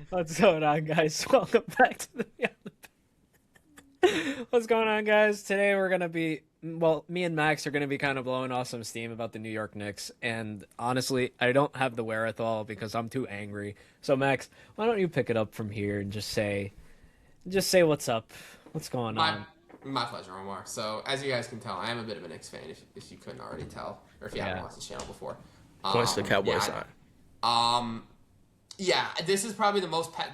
What's going on, guys? Welcome back to the. What's going on, guys? Today we're gonna be me and Max are gonna be kind of blowing off some steam about the New York Knicks, and honestly, I don't have the wherewithal because I'm too angry. So, Max, why don't you pick it up from here and just say what's up, what's going My on? my pleasure, Omar. So as you guys can tell, I am a bit of a Knicks fan. If you couldn't already tell, or if you haven't Yeah, watched the channel before, Points to the Cowboys yeah, side. yeah. This is probably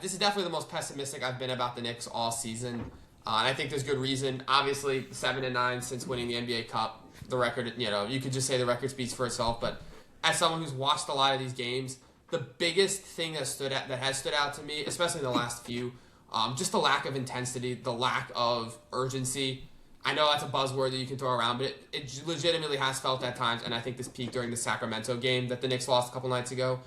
this is definitely the most pessimistic I've been about the Knicks all season, and I think there's good reason. Obviously, 7-9 since winning the NBA Cup, the record. You could just say the record speaks for itself. But as someone who's watched a lot of these games, the biggest thing that has stood out to me, especially in the last few. Just the lack of intensity, the lack of urgency. I know that's a buzzword that you can throw around, but it legitimately has felt at times, and I think this peaked during the Sacramento game that the Knicks lost a couple nights ago.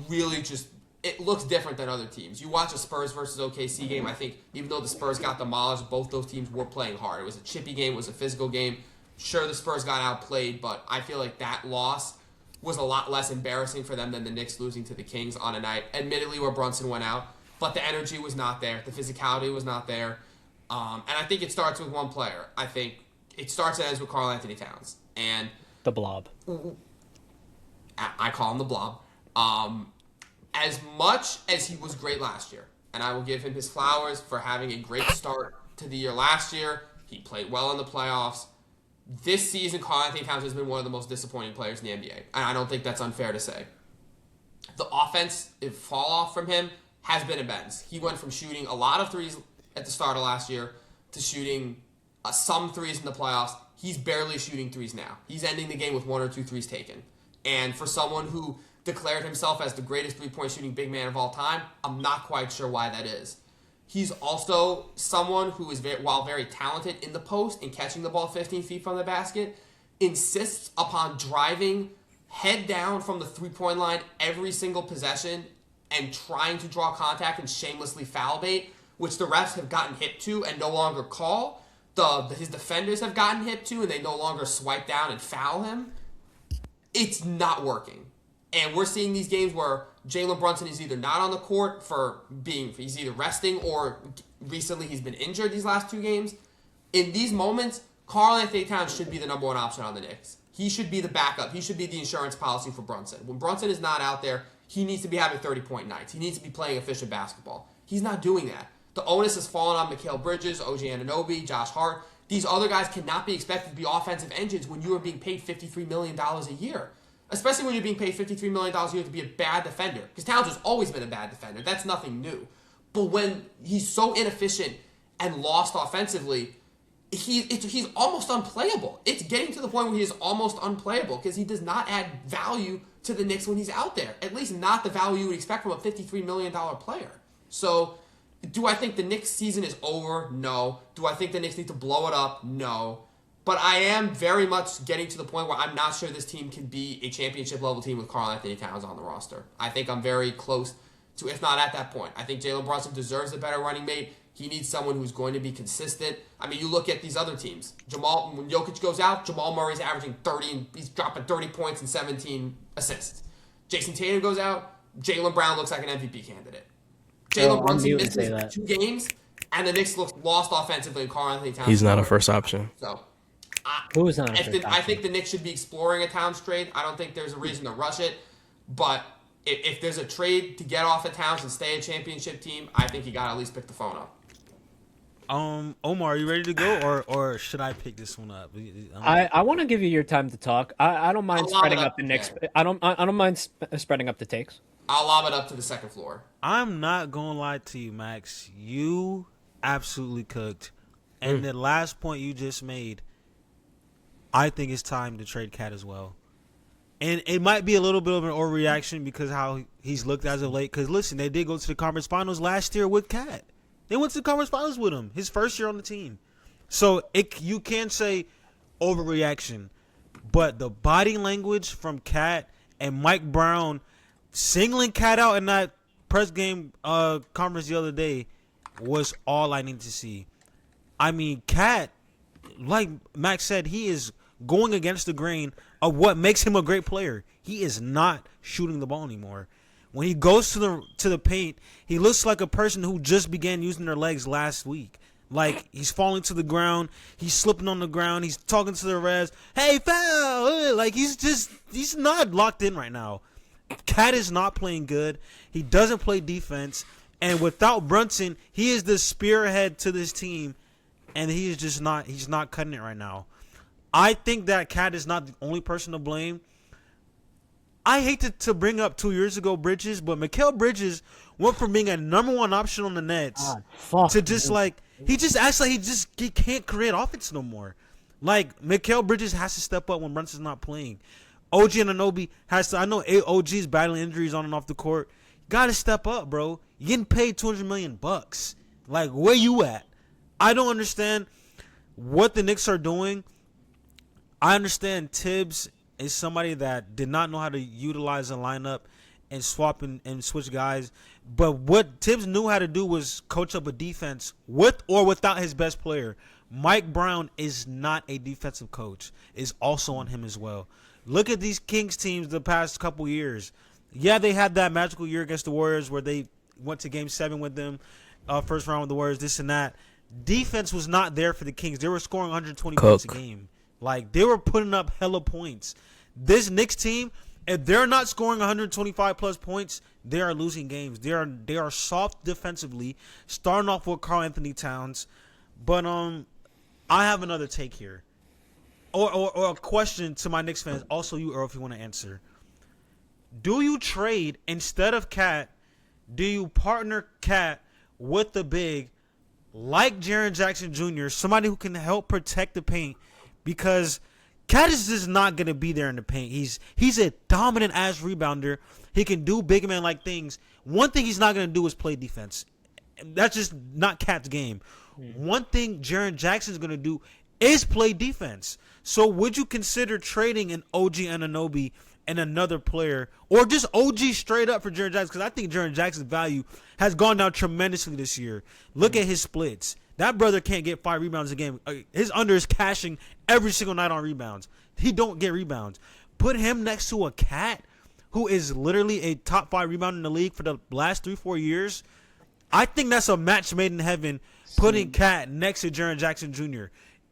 Really just, it looks different than other teams. You watch a Spurs versus OKC game, I think even though the Spurs got demolished, both those teams were playing hard. It was a chippy game, it was a physical game. Sure, the Spurs got outplayed, but I feel like that loss was a lot less embarrassing for them than the Knicks losing to the Kings on a night, admittedly, where Brunson went out. But the energy was not there. The physicality was not there. And I think it starts with one player. I think it starts and ends with Karl Anthony Towns. And the blob. I call him the blob. As much as he was great last year, and I will give him his flowers for having a great start to the year last year. He played well in the playoffs. This season, Karl Anthony Towns has been one of the most disappointing players in the NBA. And I don't think that's unfair to say. The offense, fall off from him, has been immense. He went from shooting a lot of threes at the start of last year to shooting some threes in the playoffs. He's barely shooting threes now. He's ending the game with one or two threes taken. And for someone who declared himself as the greatest three-point shooting big man of all time, I'm not quite sure why that is. He's also someone who is, while very talented in the post and catching the ball 15 feet from the basket, insists upon driving head down from the three-point line every single possession and trying to draw contact and shamelessly foul bait, which the refs have gotten hip to and no longer call. His defenders have gotten hip to and they no longer swipe down and foul him. It's not working. And we're seeing these games where Jalen Brunson is either not on the court he's either resting or recently he's been injured these last two games. In these moments, Karl Anthony Towns should be the number one option on the Knicks. He should be the backup. He should be the insurance policy for Brunson. When Brunson is not out there, he needs to be having 30-point nights. He needs to be playing efficient basketball. He's not doing that. The onus has fallen on Mikal Bridges, OG Anunoby, Josh Hart. These other guys cannot be expected to be offensive engines when you are being paid $53 million a year. Especially when you're being paid $53 million a year to be a bad defender. Because Towns has always been a bad defender. That's nothing new. But when he's so inefficient and lost offensively, he's almost unplayable. It's getting to the point where he is almost unplayable because he does not add value to the Knicks when he's out there. At least not the value you would expect from a $53 million player. So, do I think the Knicks season is over? No. Do I think the Knicks need to blow it up? No. But I am very much getting to the point where I'm not sure this team can be a championship level team with Karl Anthony Towns on the roster. I think I'm very close to, if not at that point. I think Jalen Brunson deserves a better running mate. He needs someone who's going to be consistent. I mean, you look at these other teams. When Jokic goes out, Jamal Murray's averaging 30, and he's dropping 30 points and 17 assists. Jason Tatum goes out, Jaylen Brown looks like an MVP candidate. Jalen Brunson misses 2 games, and the Knicks look lost offensively, and Karl Anthony Towns. He's not a first option. So, Who is not a first I option? think the Knicks should be exploring a Towns trade. I don't think there's a reason to rush it, but if there's a trade to get off of Towns and stay a championship team, I think you got to at least pick the phone up. Omar, are you ready to go, or should I pick this one up? I want to give you your time to talk. I don't mind I'll lob spreading it up up the Knicks. there. I don't mind spreading up the takes. I'll lob it up to the second floor. I'm not gonna lie to you, Max. You absolutely cooked. And the last point you just made, I think it's time to trade Cat as well. And it might be a little bit of an overreaction because how he's looked as of late. Because listen, they did go to the conference finals last year with Cat. They went to the conference finals with him, his first year on the team. So you can say overreaction, but the body language from Cat and Mike Brown singling Cat out in that press game conference the other day was all I need to see. I mean, Cat, like Max said, he is going against the grain of what makes him a great player. He is not shooting the ball anymore. When he goes to the paint, he looks like a person who just began using their legs last week. Like, he's falling to the ground, he's slipping on the ground, he's talking to the refs, hey, foul! Like, he's not locked in right now. Cat is not playing good. He doesn't play defense. And without Brunson, he is the spearhead to this team. And he's not cutting it right now. I think that Cat is not the only person to blame. I hate to bring up 2 years ago Bridges, but Mikal Bridges went from being a number one option on the Nets to just like, he just acts like he can't create offense no more. Like, Mikal Bridges has to step up when Brunson's not playing. OG Anunoby has to. I know OG's battling injuries on and off the court. Got to step up, bro. You're getting paid $200 million. Like, where you at? I don't understand what the Knicks are doing. I understand Tibbs is somebody that did not know how to utilize a lineup and swap and switch guys. But what Tibbs knew how to do was coach up a defense with or without his best player. Mike Brown is not a defensive coach. It's also on him as well. Look at these Kings teams the past couple years. Yeah, they had that magical year against the Warriors where they went to Game 7 with them, first round with the Warriors, this and that. Defense was not there for the Kings. They were scoring 120 points a game. Like, they were putting up hella points. This Knicks team, if they're not scoring 125-plus points, they are losing games. They are soft defensively, starting off with Karl Anthony Towns. But I have another take here. Or a question to my Knicks fans, also you, Earl, if you want to answer. Do you trade, instead of Cat, do you partner Cat with the big like Jaren Jackson Jr., somebody who can help protect the paint? Because Cat is just not going to be there in the paint. He's a dominant-ass rebounder. He can do big man-like things. One thing he's not going to do is play defense. That's just not Cat's game. One thing Jaren Jackson's going to do is play defense. So would you consider trading an OG Anunoby and another player, or just OG straight up for Jaren Jackson? Because I think Jaren Jackson's value has gone down tremendously this year. Look at his splits. That brother can't get 5 rebounds a game. His under is cashing every single night on rebounds. He don't get rebounds. Put him next to a Cat who is literally a top 5 rebounder in the league for the last 3-4 years. I think that's a match made in heaven, putting Cat next to Jaren Jackson Jr.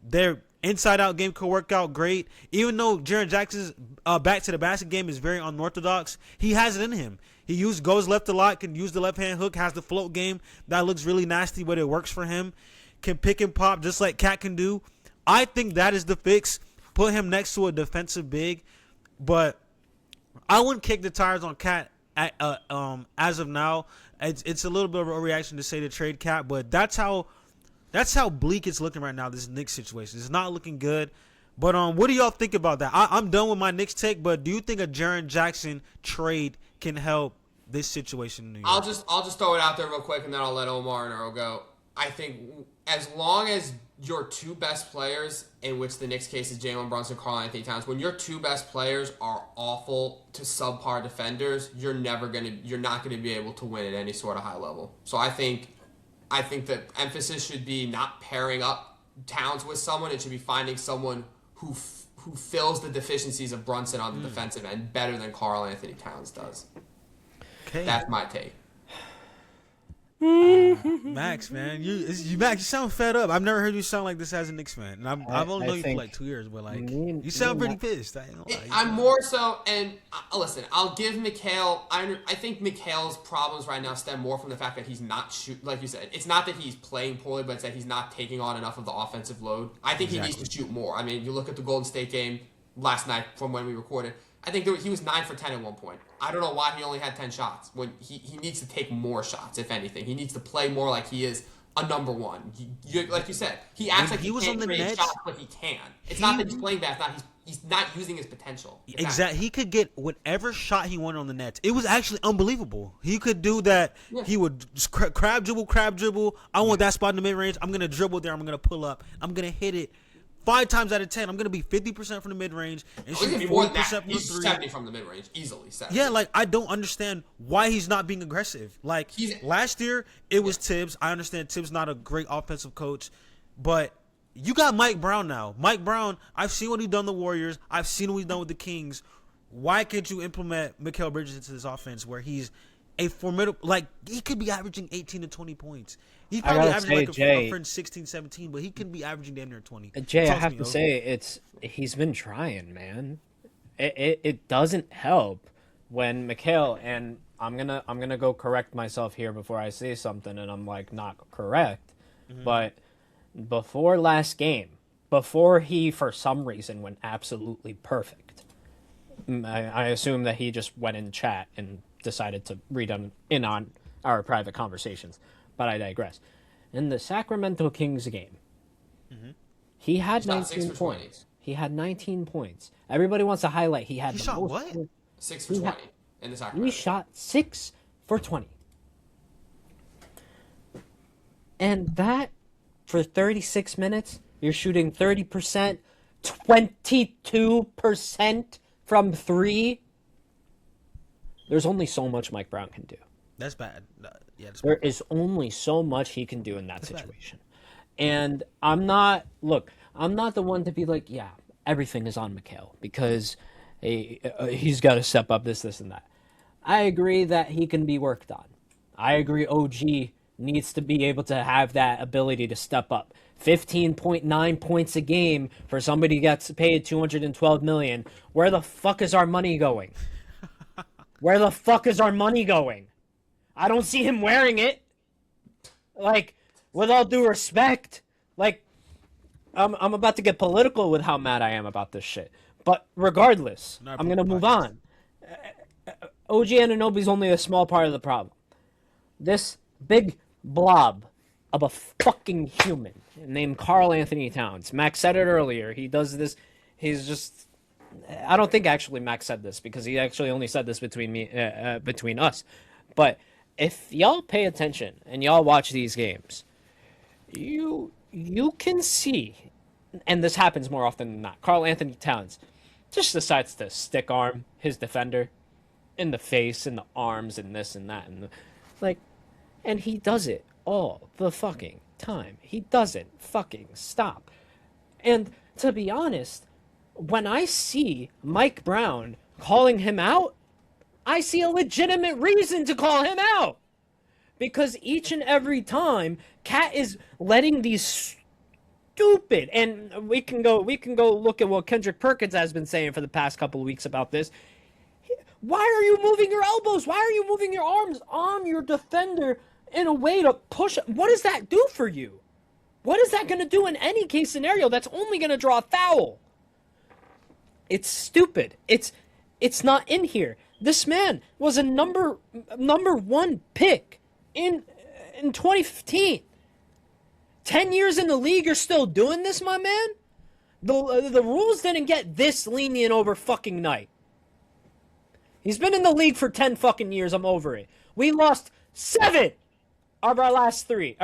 Their inside-out game could work out great. Even though Jaren Jackson's back-to-the-basket game is very unorthodox, he has it in him. He goes left a lot, can use the left-hand hook, has the float game. That looks really nasty, but it works for him. Can pick and pop just like Cat can do. I think that is the fix. Put him next to a defensive big. But I wouldn't kick the tires on Cat as of now. It's a little bit of a reaction to say to trade Cat, but that's how bleak it's looking right now, this Knicks situation. It's not looking good. But what do y'all think about that? I'm done with my Knicks take, but do you think a Jaren Jackson trade can help this situation in New York? I'll just throw it out there real quick, and then I'll let Omar and Earl go. I think as long as your two best players, in which the Knicks case is Jalen Brunson, Karl Anthony Towns, when your two best players are awful to subpar defenders, you're not gonna be able to win at any sort of high level. So I think that emphasis should be not pairing up Towns with someone. It should be finding someone who fills the deficiencies of Brunson on the defensive end better than Karl Anthony Towns does. Okay. That's my take. Max, man, you sound fed up. I've never heard you sound like this as a Knicks fan. And I've only known you for like 2 years, but like you sound pretty pissed. I'm more so, and listen, I'll give Mikal. I think Mikal's problems right now stem more from the fact that he's not like you said. It's not that he's playing poorly, but it's that he's not taking on enough of the offensive load. I think he needs to shoot more. I mean, you look at the Golden State game last night from when we recorded. I think he was 9 for 10 at one point. I don't know why he only had 10 shots. When he needs to take more shots, if anything. He needs to play more like he is a number one. Like you said, he acts like he can't create shots, but he can. It's not that he's playing bad. It's not he's not using his potential. Exactly. He could get whatever shot he wanted on the Nets. It was actually unbelievable. He could do that. Yeah. He would just crab dribble. I want that spot in the mid-range. I'm going to dribble there. I'm going to pull up. I'm going to hit it. 5 times out of 10, I'm going to be 50% from the mid-range and shoot 40% from the 3. 70 from the mid-range, easily 70. Yeah, like, I don't understand why he's not being aggressive. Like, last year, it was Tibbs. I understand Tibbs not a great offensive coach, but you got Mike Brown now. Mike Brown, I've seen what he's done with the Warriors. I've seen what he's done with the Kings. Why can't you implement Mikal Bridges into this offense where he's a formidable, like, he could be averaging 18 to 20 points. He's I probably gotta averaging say, like Jay, a fringe 16, 17, but he can be averaging damn near 20. Jay, I Talk to have me, to Earl. say, he's been trying, man. It doesn't help when Mikhail, and I'm gonna go correct myself here before I say something, and I'm like not correct, but before last game, before he for some reason went absolutely perfect, I assume that he just went in chat and decided to read in on our private conversations, but I digress. In the Sacramento Kings game, he had shot 6 19 for 20. points. He had 19 points. Everybody wants to highlight he had He the shot most. what? 6 for 20 in the He Sacramento. shot 6 for 20. And that, for 36 minutes, you're shooting 30%, 22% from 3. There's only so much Mike Brown can do. That's bad. Yeah, that's There bad. is only so much he can do in that situation. And I'm not the one to be like, yeah, everything is on Mikhail because he's got to step up this, and that. I agree that he can be worked on. I agree OG needs to be able to have that ability to step up. 15.9 points a game for somebody who gets paid $212 million. Where the fuck is our money going? Where the fuck is our money going? I don't see him wearing it. Like, with all due respect, like, I'm about to get political with how mad I am about this shit. But regardless, Not I'm gonna move podcast. on. OG Anunoby's only a small part of the problem. This big blob of a fucking human named Karl Anthony Towns. Max said it earlier. He does this. He's just. I don't think actually Max said this because he actually only said this between us. But if y'all pay attention and y'all watch these games, you can see, and this happens more often than not. Karl Anthony Towns just decides to stick arm his defender in the face, in the arms, and this and that, and and he does it all the fucking time. He doesn't fucking stop. And to be honest, when I see Mike Brown calling him out, I see a legitimate reason to call him out. Because each and every time, Cat is letting these stupid, and we can go look at what Kendrick Perkins has been saying for the past couple of weeks about this. Why are you moving your elbows? Why are you moving your arms on your defender in a way to push? What does that do for you? What is that going to do in any case scenario? That's only going to draw a foul. It's stupid. It's not in here. This man was a number 1 pick in 2015. 10 years in the league, you're still doing this, my man? The rules didn't get this lenient over fucking night. He's been in the league for 10 fucking years. I'm over it. We lost 7 of our last 3.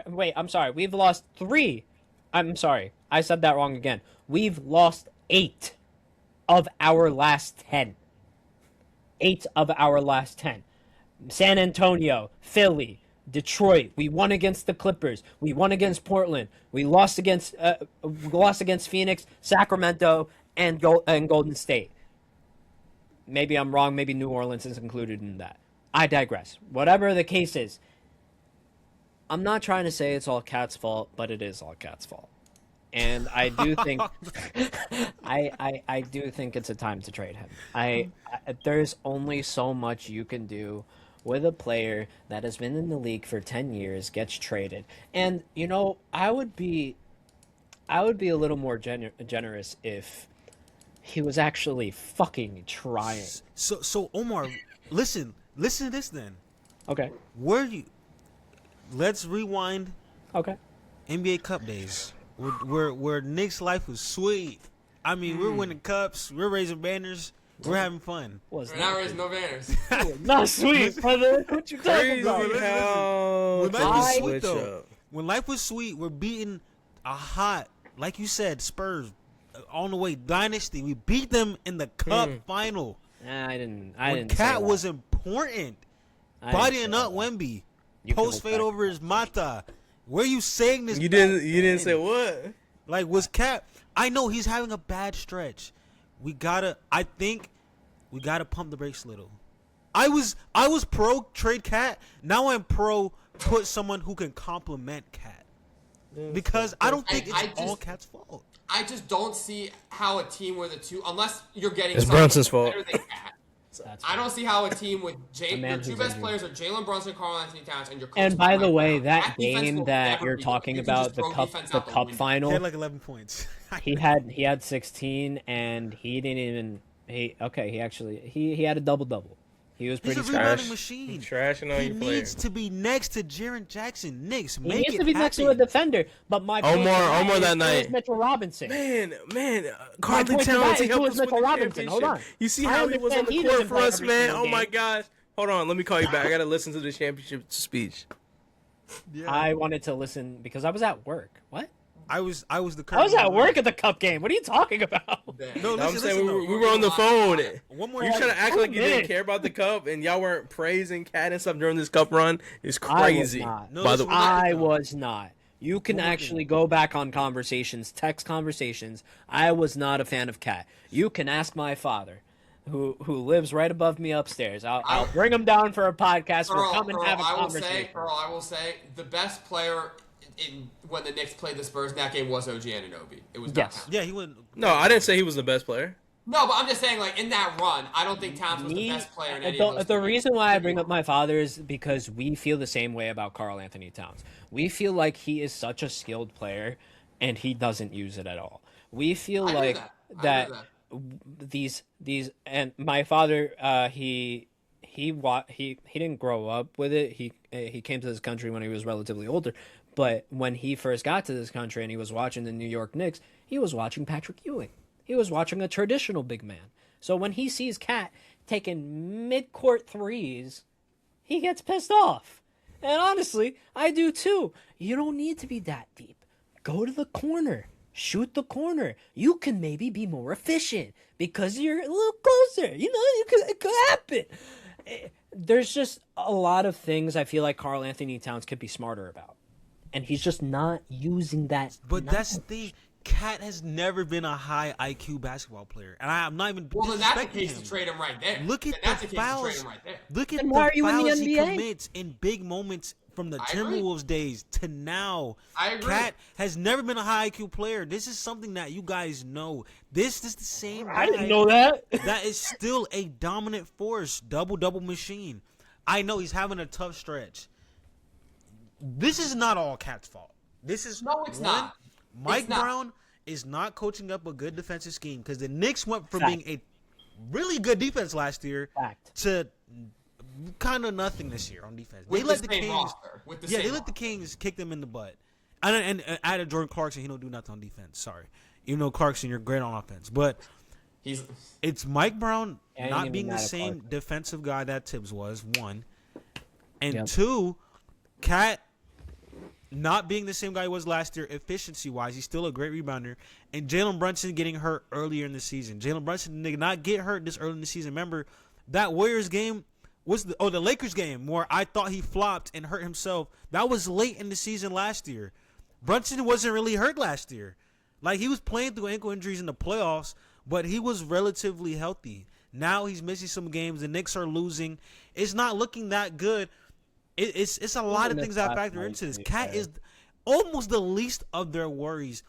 Wait, I'm sorry. We've lost 3. I'm sorry. I said that wrong again. We've lost 8 of our last 10. 8 of our last 10. San Antonio, Philly, Detroit. We won against the Clippers. We won against Portland. We lost against Phoenix, Sacramento, and Golden State. Maybe I'm wrong. Maybe New Orleans is included in that. I digress. Whatever the case is, I'm not trying to say it's all Cat's fault, but it is all Cat's fault. And I do think I do think it's a time to trade him. There's only so much you can do with a player that has been in the league for 10 years, gets traded. And I would be a little more generous if he was actually fucking trying. So Omar, listen to this then. Okay. Let's rewind Okay. NBA Cup days. Where Knicks life was sweet. I mean, we're winning cups, we're raising banners, we're having fun. Was We're not raising no banners. not sweet, brother. What you talking about? When life was sweet switch though, up. when life was sweet, we're beating a hot, like you said, Spurs on the way dynasty. We beat them in the cup final. Nah, I didn't. When say Cat that. was important, I didn't bodying say up that. Wemby, You can post look fade back. over his mata. Where you saying this? You didn't say what? Like, was Cat? I know he's having a bad stretch. I think we gotta pump the brakes a little. I was pro trade Cat. Now I'm pro put someone who can complement Cat. Because I don't think it's all Cat's fault. I just don't see how a team where the two, unless you're getting It's someone Brunson's fault. better than Cat. I don't see how a team with your two best injured. players are Jalen Brunson, Karl Anthony Towns, and your coach. And by the way, Brown. that game will that never you're be talking good. You can about, just the throw cup, defense the out cup window. He final, had like 11 points. he had 16, and he didn't even he had a double. He was He's pretty a strong. rebounding machine. He's trashing on He your needs players. to be next to Jaren Jackson. Knicks, He make needs it to be next to a happen. defender, but my point Omar is, that who night. is Mitchell Robinson. Man, My Carl point to Towns, that he is, helped who us is win Mitchell the Robinson? Hold championship. on. You see I how he was on understand the he court doesn't for play us, every man? single Oh my game. gosh. Hold on, let me call you back. I gotta listen to the championship speech. Yeah. I wanted to listen because I was at work. What? I was the I was curtain at raiser. work at the Cup game. What are you talking about? No, I'm listen, saying listen, we were on the phone. One more You thing. trying to act like you didn't minutes. care about the cup and y'all weren't praising Cat and stuff during this cup run? It's I was crazy. not. No, By the listen, way, I was not. You can One more actually thing. go back on conversations, text conversations. I was not a fan of Cat. You can ask my father, who lives right above me upstairs. I'll bring him down for a podcast. We'll come and have a conversation. I will say, the best player when the Knicks played the Spurs in that game was OG Anunoby. It was not Yes. Towns. Yeah, he went. no, I didn't say he was the best player. No, but I'm just saying, like, in that run, I don't think Towns was the best player in any of those The games. reason why I bring up my father is because we feel the same way about Karl Anthony Towns. We feel like he is such a skilled player, and he doesn't use it at all. We feel I do like that. I that do these and my father he didn't grow up with it. He came to this country when he was relatively older, but when he first got to this country and he was watching the New York Knicks, he was watching Patrick Ewing. He was watching a traditional big man. So when he sees Cat taking mid-court threes, he gets pissed off. And honestly, I do too. You don't need to be that deep. Go to the corner. Shoot the corner. You can maybe be more efficient because you're a little closer. It could happen. There's just a lot of things I feel like Karl Anthony Towns could be smarter about. And he's just not using that. But that's the thing. Cat has never been a high IQ basketball player, and I'm not even. Well, then that's the disrespecting case him. to trade him right there. Look at Then that's the the case to trade fouls. him right there. Look at Then the why are you in the fouls he NBA? commits in big moments from the I agree. Timberwolves days to now. I agree. Cat has never been a high IQ player. This is something that you guys know. This is the same. I didn't guy know that. that is still a dominant force, double machine. I know he's having a tough stretch. This is not all Cat's fault. This is No, it's one, not. Mike It's not. Brown is not coaching up a good defensive scheme because the Knicks went from Fact. being a really good defense last year Fact. to kind of nothing this year on defense. With They let the the same Kings, roster. With the yeah, same they let the roster. Kings kick them in the butt. And added Jordan Clarkson, he don't do nothing on defense. Sorry, even though Clarkson, you're great on offense, but He's it's Mike Brown I ain't not even being the mad at same Clarkson. defensive guy that Tibbs was, one. And Yep. two, Cat not being the same guy he was last year efficiency-wise. He's still a great rebounder. And Jalen Brunson getting hurt earlier in the season. Jalen Brunson did not get hurt this early in the season. Remember, that Warriors game was the Lakers game where I thought he flopped and hurt himself. That was late in the season last year. Brunson wasn't really hurt last year. Like, he was playing through ankle injuries in the playoffs, but he was relatively healthy. Now he's missing some games. The Knicks are losing. It's not looking that good. It's a lot of things that factor into this. Cat is almost the least of their worries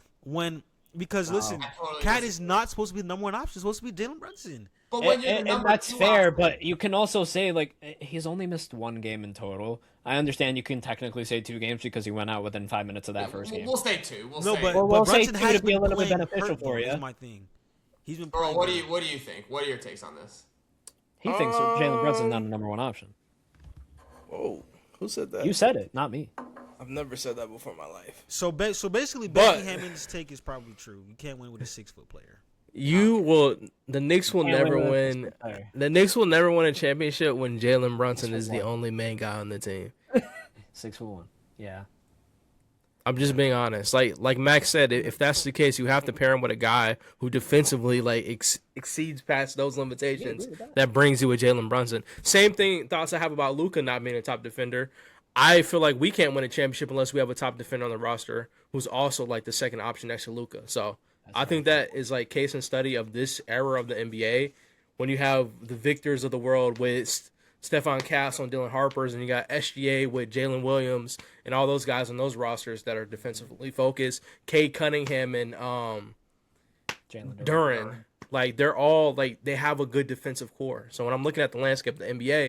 because listen, I totally Cat disagree. is not supposed to be the number one option. It's supposed to be Jalen Brunson. but when you're the And number that's two fair, option- but you can also say, like, he's only missed one game in total. I understand you can technically say 2 games because he went out within 5 minutes of that first game. We'll say two. We'll No, say. but, Well, we'll say Brunson two has to be a been little bit playing beneficial hurt, for though, you. is my thing. He's been Earl, playing what hurt. do you think? What are your takes on this? He thinks Jalen Brunson's not a number 1 option. Whoa, who said that? You said it, not me. I've never said that before in my life. So basically, But- Becky Hammond's take is probably true. You can't win with a 6-foot player. The Knicks will Can't never win with a win. six-foot player. The Knicks will never win a championship when Jalen Brunson is the 6'1". only main guy on the team. 6'1". Yeah. I'm just being honest. Like Max said, if that's the case, you have to pair him with a guy who defensively exceeds past those limitations. That brings you with Jalen Brunson. Same thoughts I have about Luka not being a top defender. I feel like we can't win a championship unless we have a top defender on the roster who's also like the second option next to Luka. So I think that is like case and study of this era of the NBA when you have the Victors of the world with Stephon Castle and Dylan Harper's, and you got SGA with Jalen Williams and all those guys on those rosters that are defensively focused. Cade Cunningham and Jalen Duran. Like, they're all, like, they have a good defensive core. So when I'm looking at the landscape of the NBA,